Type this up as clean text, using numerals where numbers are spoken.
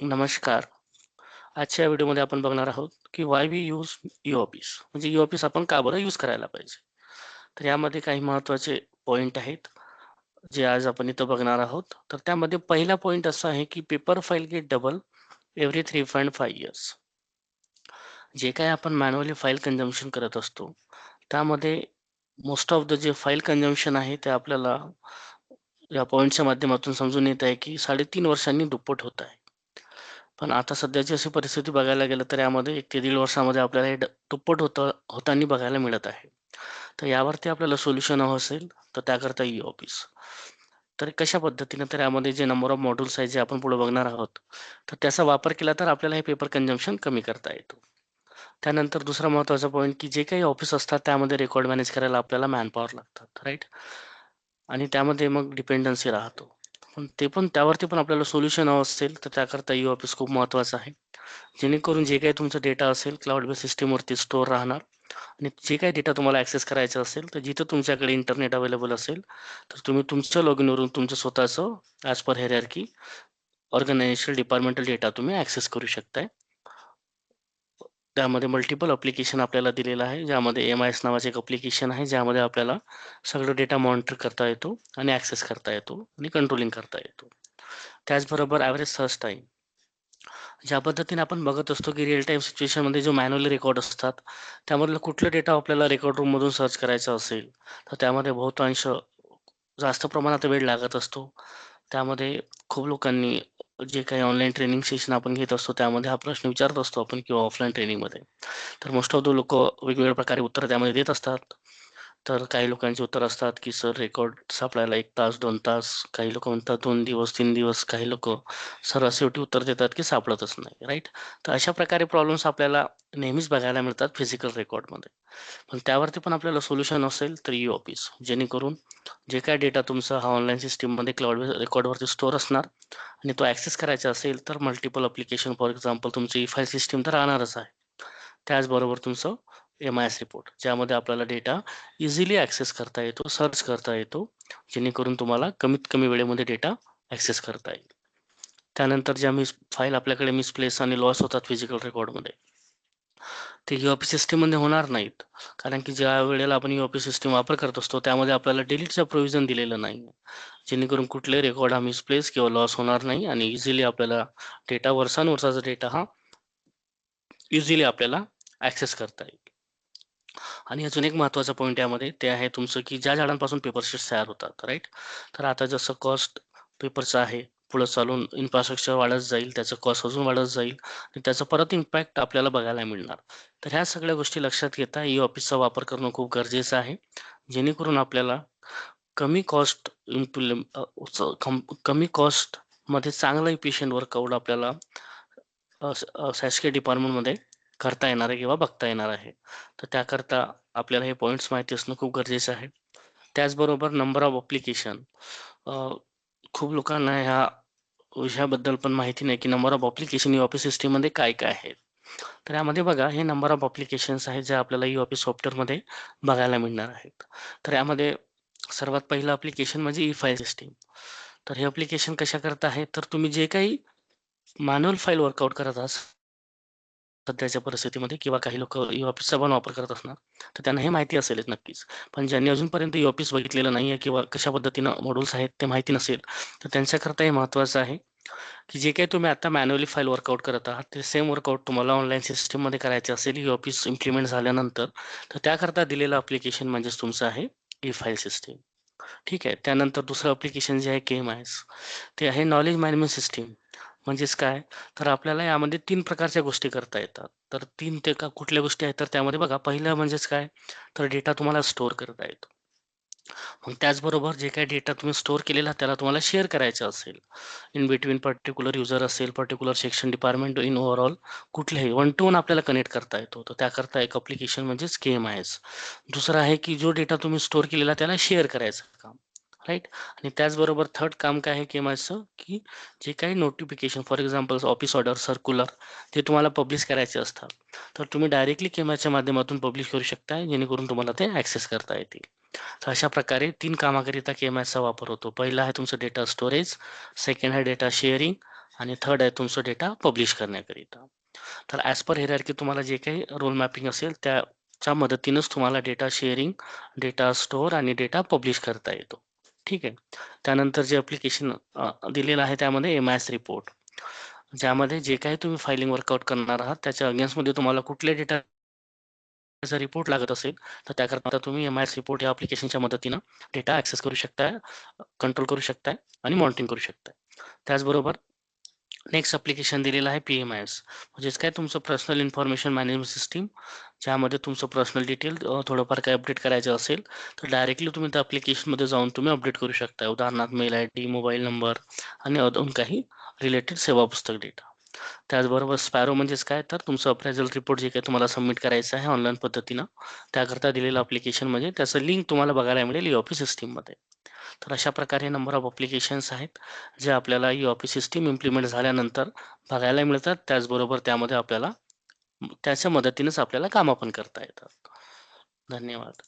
नमस्कार. आजच्या व्हिडिओमध्ये आपण बघणार आहोत, की व्हाय वी यूज ई-ऑफिस म्हणजे ई-ऑफिस आपण का बरं यूज करायला पाहिजे. तर यामध्ये काही महत्त्वाचे पॉइंट आहेत, जे आज आपण इथं बघणार आहोत. तर त्यामध्ये पहिला पॉइंट असा आहे, की paper file get double every 3.5 years. जे काही आपण मॅन्युअली फाईल कन्झम्पशन करत असतो, त्यामध्ये मोस्ट ऑफ द जे फाईल कन्झम्पशन आहे, ते आपल्याला या पॉइंटच्या माध्यमातून समजून येत आहे, की 3.5 वर्षांनी दुप्पट होत आहे. पण आता सध्याची अशी परिस्थिती बघायला गेलं तर यामध्ये 1 ते दीड वर्षामध्ये आपल्याला हे दुप्पट होताना बघायला मिळत आहे. तर यावरती आपल्याला सोल्युशन हवं असेल तर त्याकरता ई-ऑफिस. तर कशा पद्धतीने तर यामध्ये जे नंबर ऑफ मॉड्यूल्स आहेत जे आपण पुढे बघणार आहोत, तर त्याचा वापर केला तर आपल्याला हे पेपर कन्झम्पशन कमी करता येतो. त्यानंतर दुसरा महत्त्वाचा पॉइंट की जे काही ऑफिस असतात त्यामध्ये रेकॉर्ड मॅनेज करायला आपल्याला मॅनपॉवर लागतात, राइट? आणि त्यामध्ये मग डिपेंडन्सी राहतो. पण त्यावरती पण आपल्याला सोल्युशन हवं असेल तर त्याकरता ई-ऑफिस खूप महत्त्वाचं आहे. जेणेकरून जे काही तुमचा डेटा असेल क्लाउड बेस्ड सिस्टमवरती स्टोअर राहणार आणि जे काही डेटा तुम्हाला ॲक्सेस करायचा असेल, तर जिथं तुमच्याकडे इंटरनेट अवेलेबल असेल, तर तुम्ही तुमच्या लॉगिनवरून तुमचं स्वतःचं as per hierarchy organisational departmental data तुम्ही ॲक्सेस करू शकताय. त्यामध्ये मल्टिपल ॲप्लिकेशन आपल्याला दिलेलं आहे, ज्यामध्ये एम-आय-एस नावाचं एक ॲप्लिकेशन आहे, ज्यामध्ये आपल्याला सगळं डेटा मॉनिटर करता येतो आणि ॲक्सेस करता येतो आणि कंट्रोलिंग करता येतो. त्याचबरोबर ॲव्हरेज सर्च टाईम. ज्या पद्धतीने आपण बघत असतो, की रिअल टाईम सिच्युएशनमध्ये जो मॅन्युअली रेकॉर्ड असतात, त्यामधलं कुठलं डेटा आपल्याला रेकॉर्ड रूममधून सर्च करायचा असेल, तर त्यामध्ये बहुतांश जास्त प्रमाणात वेळ लागत असतो. त्यामध्ये खूप लोकांनी जे काही ऑनलाईन ट्रेनिंग सेशन आपण घेत असतो, त्यामध्ये हा प्रश्न विचारत असतो आपण किंवा ऑफलाईन ट्रेनिंगमध्ये. तर मोस्ट ऑफ द लोकं वेगवेगळ्या प्रकारे उत्तरं त्यामध्ये देत असतात. तर काही लोकांची उत्तर असतात, की सर रेकॉर्ड सापडायला 1 तास, 2 तास, काही लोकं म्हणतात 2 दिवस, 3 दिवस, काही लोकं सरळ शेवटी उत्तर देतात, की सापडतच नाही, राइट? तर अशा प्रकारे प्रॉब्लेम्स आपल्याला नेहमीच बघायला मिळतात फिजिकल रेकॉर्डमध्ये. पण त्यावरती पण आपल्याला सोल्युशन असेल तर ई-ऑफिस. जेणेकरून जे काही डेटा तुमचा हा ऑनलाईन सिस्टममध्ये क्लाउड रेकॉर्डवरती स्टोअर असणार आणि तो ॲक्सेस करायचा असेल तर मल्टिपल ॲप्लिकेशन फॉर एक्झाम्पल तुमची ई-फाईल सिस्टम तर राहणारच आहे. त्याचबरोबर तुमचं एम-आय-एस रिपोर्ट ज्यामध्ये आपल्याला डेटा इझिली ॲक्सेस करता येतो, सर्च करता येतो, जेणेकरून तुम्हाला कमीत कमी वेळेमध्ये डेटा ॲक्सेस करता येईल. त्यानंतर ज्या फाईल आपल्याकडे मिसप्लेस आणि लॉस होतात फिजिकल रेकॉर्डमध्ये, ते ई-ऑफिस सिस्टममध्ये होणार नाहीत. कारण की ज्या वेळेला आपण ई-ऑफिस सिस्टम वापर करत असतो, त्यामध्ये आपल्याला डिलीटचं प्रोव्हिजन दिलेलं नाही. जेणेकरून कुठलेही रेकॉर्ड हा मिसप्लेस किंवा लॉस होणार नाही आणि इझिली आपल्याला डेटा वर्षानुवर्षाचा डेटा हा इझिली आपल्याला ॲक्सेस करता येईल. आणि अजून एक महत्त्वाचा पॉइंट यामध्ये ते आहे तुमचं, की ज्या झाडांपासून पेपर शीट्स तयार होतात, राइट? तर आता जसं कॉस्ट पेपरचं आहे, पुढं चालून इन्फ्रास्ट्रक्चर वाढत जाईल, त्याचं कॉस्ट अजून वाढत जाईल आणि त्याचा परत इम्पॅक्ट आपल्याला बघायला मिळणार. तर ह्या सगळ्या गोष्टी लक्षात घेता ई-ऑफिसचा वापर करणं खूप गरजेचं आहे. जेणेकरून आपल्याला कमी कॉस्ट कमी कॉस्टमध्ये चांगलं इफिशियंट वर्कआउट आपल्याला शासकीय डिपार्टमेंटमध्ये करता येणार आहे किंवा बघता येणार आहे. तर त्याकरता आपल्याला हे पॉइंट्स माहिती असणं खूप गरजेचं आहे. त्याचबरोबर नंबर ऑफ ॲप्लिकेशन खूप लोकांना ह्या विषयाबद्दल पण माहिती नाही, की नंबर ऑफ ॲप्लिकेशन ई-ऑफिस सिस्टममध्ये काय-काय आहेत. तर यामध्ये बघा हे नंबर ऑफ ॲप्लिकेशन्स आहेत जे आपल्याला ई-ऑफिस सॉफ्टवेअरमध्ये बघायला मिळणार आहेत. तर यामध्ये सर्वात पहिलं ॲप्लिकेशन म्हणजे ई-फाईल सिस्टम. तर हे ॲप्लिकेशन कशाकरता आहे, तर तुम्ही जे काही मॅन्युअल फाईल वर्कआउट करत आहात सध्याच्या परिस्थितीमध्ये किंवा काही लोकं ई-ऑफिसचा पण वापर करत असणार, तर त्यांना हे माहिती असेलच नक्कीच. पण ज्यांनी अजूनपर्यंत ई-ऑफिस बघितलेलं नाहीये किंवा कशा पद्धतीनं मॉड्यूल्स आहेत ते माहिती नसेल, तर त्यांच्याकरता हे महत्त्वाचं आहे, की जे काही तुम्ही आता मॅन्युअली फाईल वर्कआउट करत आहात, ते सेम वर्कआउट तुम्हाला ऑनलाईन सिस्टममध्ये करायचे असेल ई-ऑफिस इम्प्लिमेंट झाल्यानंतर, तर त्याकरता दिलेलं ॲप्लिकेशन म्हणजेच तुमचं आहे ई-फाईल सिस्टम. ठीक आहे. त्यानंतर दुसरं ॲप्लिकेशन जे आहे के-एम-आय-एस. ते आहे नॉलेज मॅनेजमेंट सिस्टम. म्हणजेच काय? तर आपल्याला यामध्ये 3 प्रकारच्या गोष्टी करता येतात. तर 3 ते का कुठल्या गोष्टी आहेत, तर त्यामध्ये बघा पहिलं म्हणजेच काय? तर डेटा तुम्हाला स्टोअर करता येतो. मग त्याचबरोबर जे काही डेटा तुम्ही स्टोअर केलेला त्याला तुम्हाला शेअर करायचा असेल, इन बिटवीन पर्टिक्युलर युजर असेल, particular section department in overall कुठल्याही वन टू वन आपल्याला कनेक्ट करता येतो. तर त्याकरता एक ॲप्लिकेशन म्हणजेच के-एम-आय-एस. दुसरं आहे की जो डेटा तुम्ही स्टोअर केलेला त्याला शेअर करायचं काम, राइट? आणि त्याचबरोबर थर्ड काम काय आहे के-एम-आयचं, की जे काही notification for example office order, circular ते तुम्हाला पब्लिश करायचे असतात. तर तुम्ही डायरेक्टली के-एम-आयच्या माध्यमातून पब्लिश करू शकता जेणेकरून तुम्हाला ते ॲक्सेस करता येतील. तर अशा प्रकारे 3 कामाकरिता के-एम-आयचा वापर होतो. पहिला आहे तुमचं डेटा स्टोरेज, सेकंड आहे डेटा शेअरिंग आणि थर्ड आहे तुमचा डेटा पब्लिश करण्याकरिता. तर ॲज पर हायरार्की तुम्हाला जे काही रोल मॅपिंग असेल त्याच्या मदतीनेच तुम्हाला डेटा शेअरिंग, डेटा स्टोअर आणि डेटा पब्लिश करता येतो. ठीक आहे. त्यानंतर जे ॲप्लिकेशन दिलेलं आहे त्यामध्ये एम-आय-एस रिपोर्ट, ज्यामध्ये जे काही तुम्ही फायलिंग वर्कआउट करणार आहात त्याच्या अगेन्स्टमध्ये तुम्हाला कुठल्या डेटाचा रिपोर्ट लागत असेल, तर त्याकरता तुम्ही एम-आय-एस रिपोर्ट या ॲप्लिकेशनच्या मदतीनं डेटा ॲक्सेस करू शकताय, कंट्रोल करू शकताय आणि मॉनिटरिंग करू शकताय. त्याचबरोबर नेक्स्ट ॲप्लिकेशन दिलेलं आहे पी-एम-आय-एस, म्हणजेच काय तुमचं पर्सनल इन्फॉर्मेशन मॅनेजमेंट सिस्टम, ज्यामध्ये तुमचं पर्सनल डिटेल थोडंफार काही अपडेट करायचं असेल, तर डायरेक्टली तुम्ही त्या ॲप्लिकेशनमध्ये जाऊन तुम्ही अपडेट करू शकता. उदाहरणार्थ मेल आयडी, मोबाईल नंबर आणि अजून काही रिलेटेड सेवा पुस्तक डेटा. त्याचबरोबर स्पॅरो म्हणजेच काय, तर तुमचं अप्रायझल रिपोर्ट जे काही तुम्हाला सबमिट करायचं आहे ऑनलाईन पद्धतीनं, त्याकरता दिलेलं ॲप्लिकेशन म्हणजे त्याचं लिंक तुम्हाला बघायला मिळेल ई-ऑफिस सिस्टममध्ये. तर अशा प्रकारे नंबर ऑफ ॲप्लिकेशन्स आहेत, जे आपल्याला ई-ऑफिस सिस्टम इम्प्लिमेंट झाल्यानंतर बघायला मिळतात. त्याचबरोबर त्यामध्ये आपल्याला त्याच्या मदतीनेच आपल्याला कामं पण करता येतात. धन्यवाद.